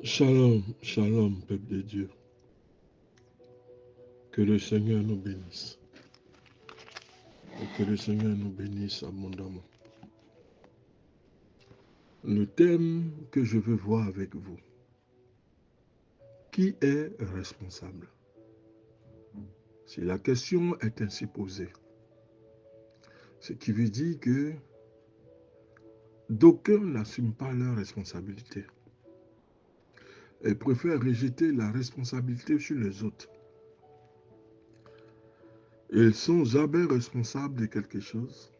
Shalom, shalom, peuple de Dieu. Que le Seigneur nous bénisse. Et que le Seigneur nous bénisse abondamment. Le thème que je veux voir avec vous. Qui est responsable? Si la question est ainsi posée, ce qui veut dire que d'aucuns n'assument pas leur responsabilité et préfèrent rejeter la responsabilité sur les autres. Ils ne sont jamais responsables de quelque chose.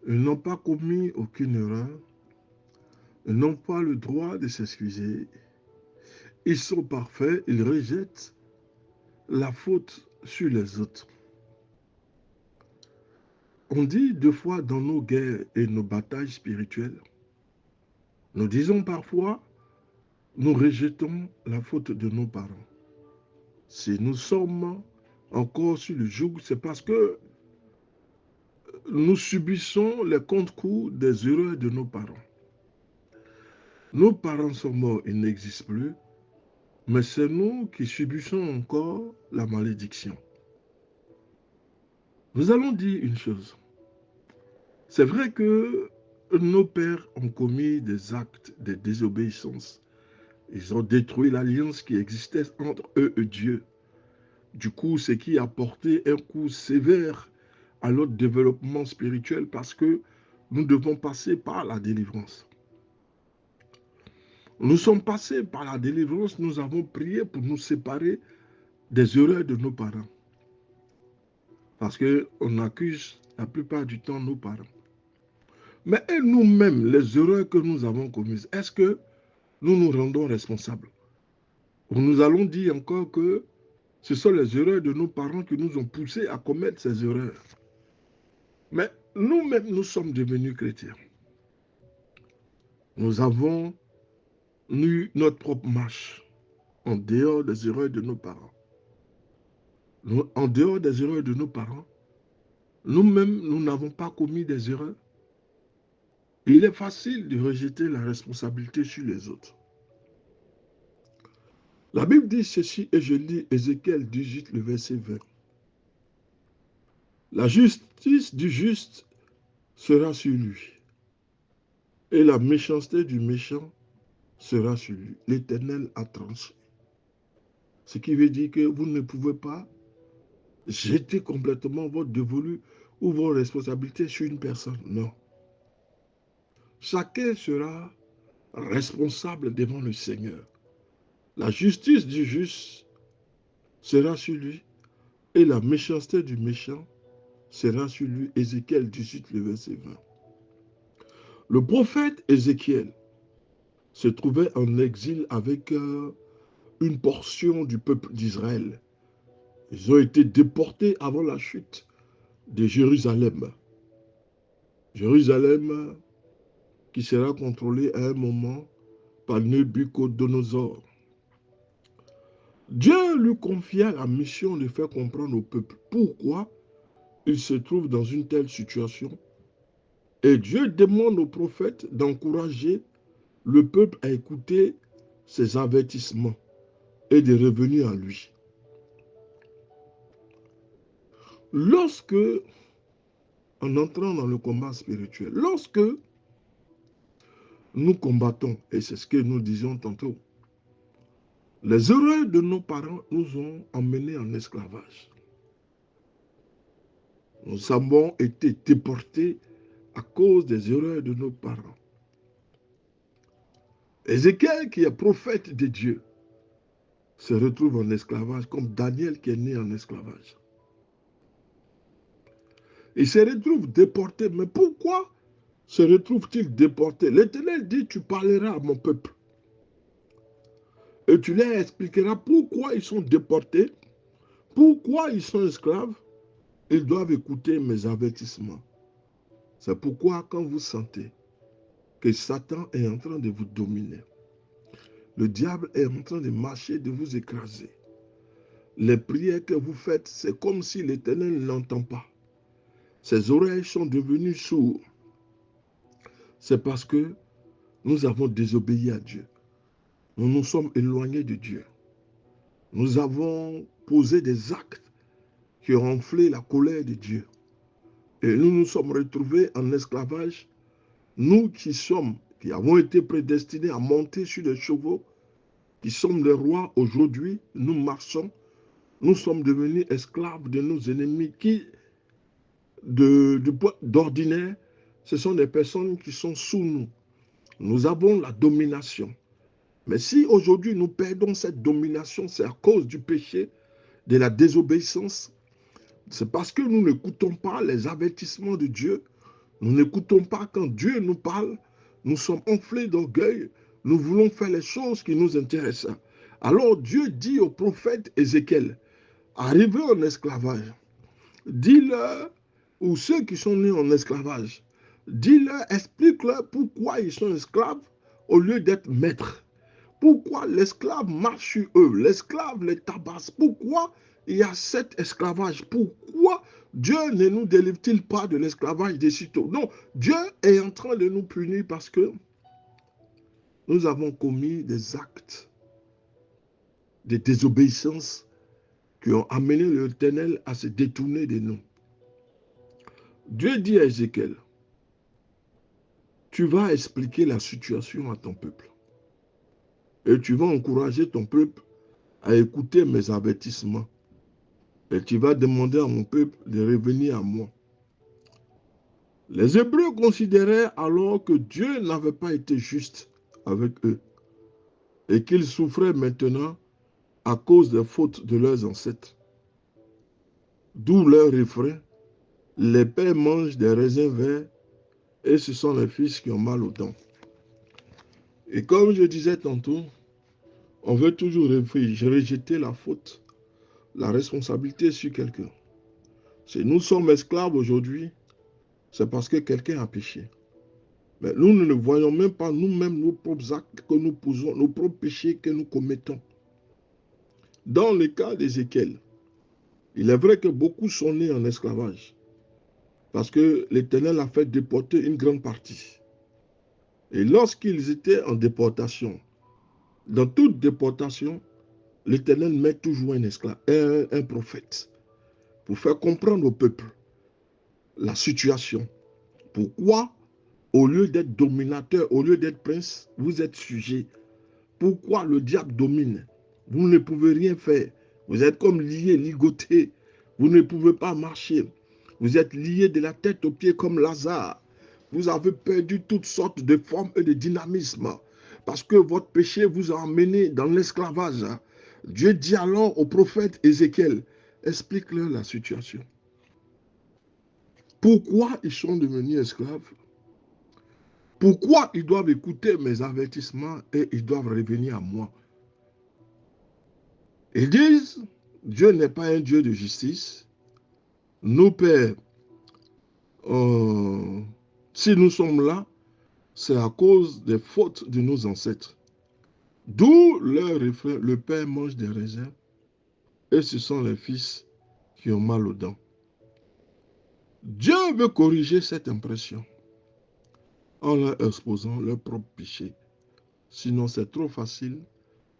Ils n'ont pas commis aucune erreur. Ils n'ont pas le droit de s'excuser. Ils sont parfaits, ils rejettent la faute sur les autres. On dit deux fois dans nos guerres et nos batailles spirituelles, nous disons parfois, nous rejetons la faute de nos parents. Si nous sommes encore sur le joug, c'est parce que nous subissons les contre-coups des erreurs de nos parents. Nos parents sont morts, ils n'existent plus, mais c'est nous qui subissons encore la malédiction. Nous allons dire une chose. C'est vrai que nos pères ont commis des actes de désobéissance. Ils ont détruit l'alliance qui existait entre eux et Dieu. Du coup, ce qui a porté un coup sévère à notre développement spirituel parce que nous devons passer par la délivrance. Nous sommes passés par la délivrance, nous avons prié pour nous séparer des erreurs de nos parents. Parce qu'on accuse la plupart du temps nos parents. Mais nous-mêmes, les erreurs que nous avons commises, est-ce que nous nous rendons responsables? Ou nous allons dire encore que ce sont les erreurs de nos parents qui nous ont poussés à commettre ces erreurs. Mais nous-mêmes, nous sommes devenus chrétiens. Nous avons eu notre propre marche en dehors des erreurs de nos parents. En dehors des erreurs de nos parents, nous-mêmes, nous n'avons pas commis des erreurs. Il est facile de rejeter la responsabilité sur les autres. La Bible dit ceci, et je lis Ézéchiel 18, le verset 20. La justice du juste sera sur lui, et la méchanceté du méchant sera sur lui. L'Éternel a tranché. Ce qui veut dire que vous ne pouvez pas jeter complètement votre dévolu ou vos responsabilités sur une personne. Non. Chacun sera responsable devant le Seigneur. La justice du juste sera sur lui, et la méchanceté du méchant sera sur lui. Ézéchiel 18, le verset 20. Le prophète Ézéchiel se trouvait en exil avec une portion du peuple d'Israël. Ils ont été déportés avant la chute de Jérusalem. Jérusalem qui sera contrôlée à un moment par Nebuchadnezzar. Dieu lui confia la mission de faire comprendre au peuple pourquoi il se trouve dans une telle situation. Et Dieu demande au prophète d'encourager le peuple à écouter ses avertissements et de revenir à lui. Lorsque, en entrant dans le combat spirituel, lorsque nous combattons, et c'est ce que nous disions tantôt, les erreurs de nos parents nous ont emmenés en esclavage. Nous avons été déportés à cause des erreurs de nos parents. Ézéchiel, qui est prophète de Dieu, se retrouve en esclavage, comme Daniel qui est né en esclavage. Il se retrouve déporté. Mais pourquoi se retrouve-t-il déporté? L'Éternel dit, tu parleras à mon peuple. Et tu leur expliqueras pourquoi ils sont déportés, pourquoi ils sont esclaves. Ils doivent écouter mes avertissements. C'est pourquoi quand vous sentez que Satan est en train de vous dominer, le diable est en train de marcher, de vous écraser, les prières que vous faites, c'est comme si l'Éternel n'entend pas. Ses oreilles sont devenues sourdes. C'est parce que nous avons désobéi à Dieu. nous nous sommes éloignés de Dieu. Nous avons posé des actes qui ont enflé la colère de Dieu. Et nous nous sommes retrouvés en esclavage. Nous qui avons été prédestinés à monter sur des chevaux, qui sommes les rois aujourd'hui, nous marchons, nous sommes devenus esclaves de nos ennemis qui, d'ordinaire, ce sont des personnes qui sont sous nous. Nous avons la domination. Mais si aujourd'hui nous perdons cette domination, c'est à cause du péché, de la désobéissance. C'est parce que nous n'écoutons pas les avertissements de Dieu. Nous n'écoutons pas quand Dieu nous parle. Nous sommes enflés d'orgueil. Nous voulons faire les choses qui nous intéressent. Alors Dieu dit au prophète Ézéchiel, arrivé en esclavage, dis-leur, ou ceux qui sont nés en esclavage, dis-leur, explique-leur pourquoi ils sont esclaves au lieu d'être maîtres. Pourquoi l'esclave marche sur eux, l'esclave les tabasse. Pourquoi il y a cet esclavage? Pourquoi Dieu ne nous délivre-t-il pas de l'esclavage des sitôt? Non, Dieu est en train de nous punir parce que nous avons commis des actes de désobéissance qui ont amené l'Éternel à se détourner de nous. Dieu dit à Ézéchiel, tu vas expliquer la situation à ton peuple. Et tu vas encourager ton peuple à écouter mes avertissements. Et tu vas demander à mon peuple de revenir à moi. Les Hébreux considéraient alors que Dieu n'avait pas été juste avec eux et qu'ils souffraient maintenant à cause des fautes de leurs ancêtres. D'où leur refrain, les pères mangent des raisins verts et ce sont les fils qui ont mal aux dents. Et comme je disais tantôt, on veut toujours rejeter la faute, la responsabilité sur quelqu'un. Si nous sommes esclaves aujourd'hui, c'est parce que quelqu'un a péché. Mais nous ne voyons même pas nous-mêmes nos propres actes que nous posons, nos propres péchés que nous commettons. Dans le cas d'Ézéchiel, il est vrai que beaucoup sont nés en esclavage. Parce que l'Éternel a fait déporter une grande partie. Et lorsqu'ils étaient en déportation, dans toute déportation, l'Éternel met toujours un esclave, un prophète, pour faire comprendre au peuple la situation. Pourquoi, au lieu d'être dominateur, au lieu d'être prince, vous êtes sujet? Pourquoi le diable domine? Vous ne pouvez rien faire. Vous êtes comme lié, ligoté. Vous ne pouvez pas marcher. Vous êtes lié de la tête aux pieds comme Lazare. Vous avez perdu toutes sortes de formes et de dynamisme. Parce que votre péché vous a emmené dans l'esclavage. Dieu dit alors au prophète Ézéchiel, explique-leur la situation. Pourquoi ils sont devenus esclaves? Pourquoi ils doivent écouter mes avertissements et ils doivent revenir à moi? Ils disent, Dieu n'est pas un Dieu de justice. Nos pères, si nous sommes là, c'est à cause des fautes de nos ancêtres. D'où leur refrain, le père mange des raisins et ce sont les fils qui ont mal aux dents. Dieu veut corriger cette impression en leur exposant leur propre péché. Sinon, c'est trop facile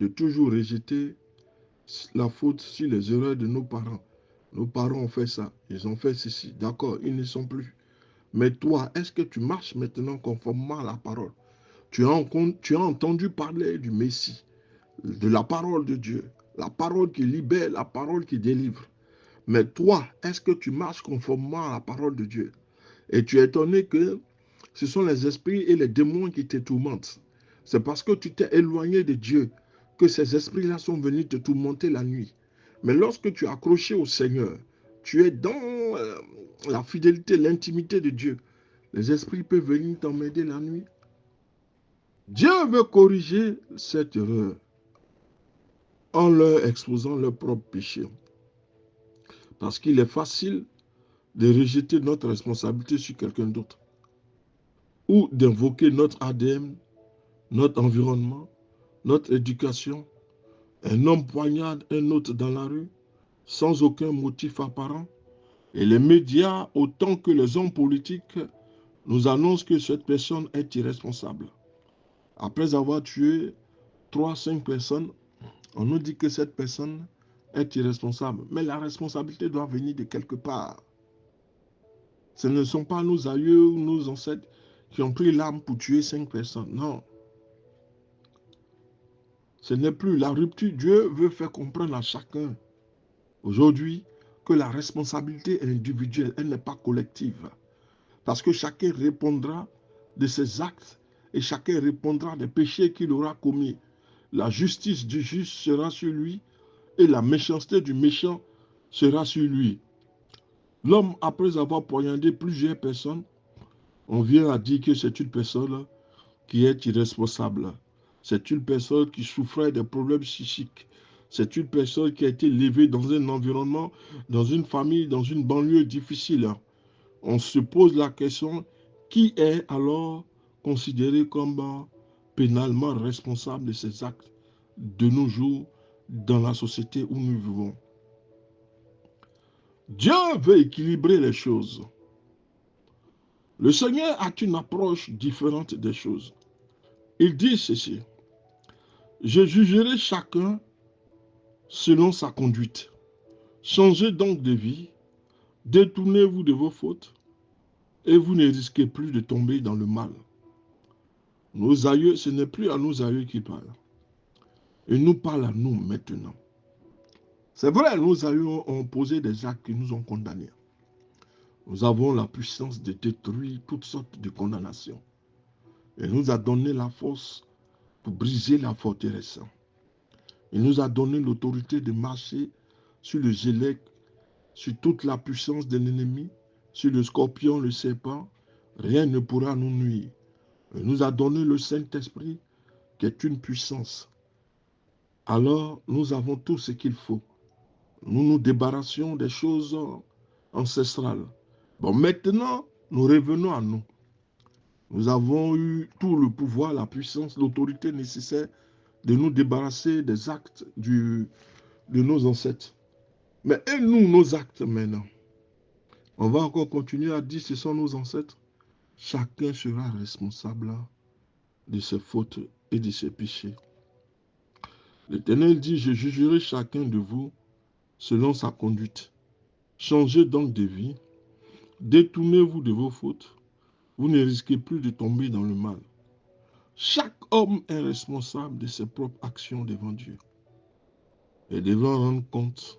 de toujours rejeter la faute sur les erreurs de nos parents. Nos parents ont fait ça, ils ont fait ceci. D'accord, ils ne sont plus. Mais toi, est-ce que tu marches maintenant conformément à la parole? Tu as entendu parler du Messie, de la parole de Dieu, la parole qui libère, la parole qui délivre. Mais toi, est-ce que tu marches conformément à la parole de Dieu? Et tu es étonné que ce sont les esprits et les démons qui te tourmentent. C'est parce que tu t'es éloigné de Dieu que ces esprits-là sont venus te tourmenter la nuit. Mais lorsque tu es accroché au Seigneur, tu es dans la fidélité, l'intimité de Dieu, les esprits peuvent venir t'emmener la nuit. Dieu veut corriger cette erreur en leur exposant leur propre péché. Parce qu'il est facile de rejeter notre responsabilité sur quelqu'un d'autre ou d'invoquer notre ADN, notre environnement, notre éducation. Un homme poignarde un autre dans la rue sans aucun motif apparent. Et les médias, autant que les hommes politiques, nous annoncent que cette personne est irresponsable. Après avoir tué 3, 5 personnes, on nous dit que cette personne est irresponsable. Mais la responsabilité doit venir de quelque part. Ce ne sont pas nos aïeux ou nos ancêtres qui ont pris l'arme pour tuer 5 personnes. Non. Ce n'est plus la rupture. Dieu veut faire comprendre à chacun aujourd'hui que la responsabilité est individuelle, elle n'est pas collective. Parce que chacun répondra de ses actes et chacun répondra des péchés qu'il aura commis. La justice du juste sera sur lui et la méchanceté du méchant sera sur lui. L'homme, après avoir poignardé plusieurs personnes, on vient à dire que c'est une personne qui est irresponsable. C'est une personne qui souffrait de problèmes psychiques. C'est une personne qui a été élevée dans un environnement, dans une famille, dans une banlieue difficile. On se pose la question, qui est alors considéré comme pénalement responsable de ces actes de nos jours dans la société où nous vivons? Dieu veut équilibrer les choses. Le Seigneur a une approche différente des choses. Il dit ceci: je jugerai chacun selon sa conduite. Changez donc de vie, détournez-vous de vos fautes, et vous ne risquez plus de tomber dans le mal. Nos aïeux, ce n'est plus à nos aïeux qui parlent. Il nous parle à nous maintenant. C'est vrai, nos aïeux ont posé des actes qui nous ont condamnés. Nous avons la puissance de détruire toutes sortes de condamnations. Il nous a donné la force pour briser la forteresse. Il nous a donné l'autorité de marcher sur le gélec, sur toute la puissance de l'ennemi, sur le scorpion, le serpent. Rien ne pourra nous nuire. Il nous a donné le Saint-Esprit qui est une puissance. Alors, nous avons tout ce qu'il faut. Nous nous débarrassions des choses ancestrales. Bon, maintenant, nous revenons à nous. Nous avons eu tout le pouvoir, la puissance, l'autorité nécessaire de nous débarrasser des actes de nos ancêtres. Mais et nous, nos actes maintenant? On va encore continuer à dire ce sont nos ancêtres. Chacun sera responsable de ses fautes et de ses péchés. L'Éternel dit, je jugerai chacun de vous selon sa conduite. Changez donc de vie, détournez-vous de vos fautes, vous ne risquez plus de tomber dans le mal. Chaque homme est responsable de ses propres actions devant Dieu et devra rendre compte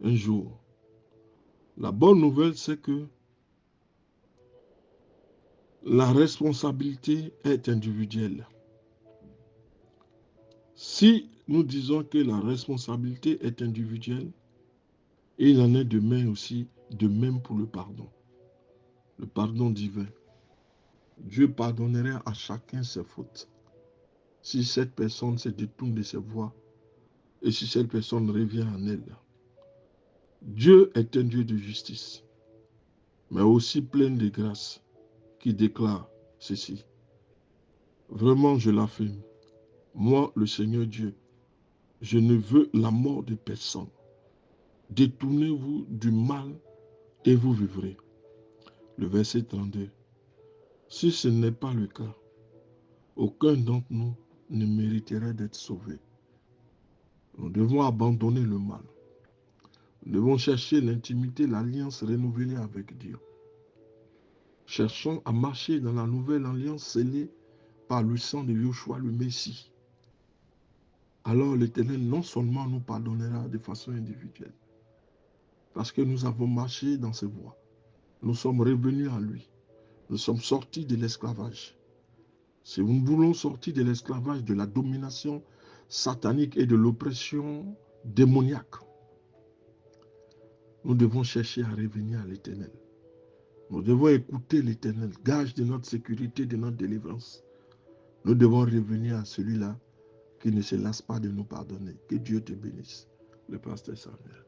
un jour. La bonne nouvelle, c'est que la responsabilité est individuelle. Si nous disons que la responsabilité est individuelle, il en est de même aussi, de même pour le pardon. Le pardon divin. Dieu pardonnerait à chacun ses fautes. Si cette personne se détourne de ses voies et si cette personne revient en elle. Dieu est un Dieu de justice, mais aussi plein de grâce, qui déclare ceci. Vraiment, je l'affirme. Moi, le Seigneur Dieu, je ne veux la mort de personne. Détournez-vous du mal et vous vivrez. Le verset 32. Si ce n'est pas le cas, aucun d'entre nous ne mériterait d'être sauvé. Nous devons abandonner le mal. Nous devons chercher l'intimité, l'alliance renouvelée avec Dieu. Cherchons à marcher dans la nouvelle alliance scellée par le sang de Yeshua le Messie. Alors l'Éternel non seulement nous pardonnera de façon individuelle, parce que nous avons marché dans ses voies. Nous sommes revenus à lui. Nous sommes sortis de l'esclavage. Si nous voulons sortir de l'esclavage, de la domination satanique et de l'oppression démoniaque, nous devons chercher à revenir à l'Éternel. Nous devons écouter l'Éternel, gage de notre sécurité, de notre délivrance. Nous devons revenir à celui-là qui ne se lasse pas de nous pardonner. Que Dieu te bénisse. Le pasteur Samuel.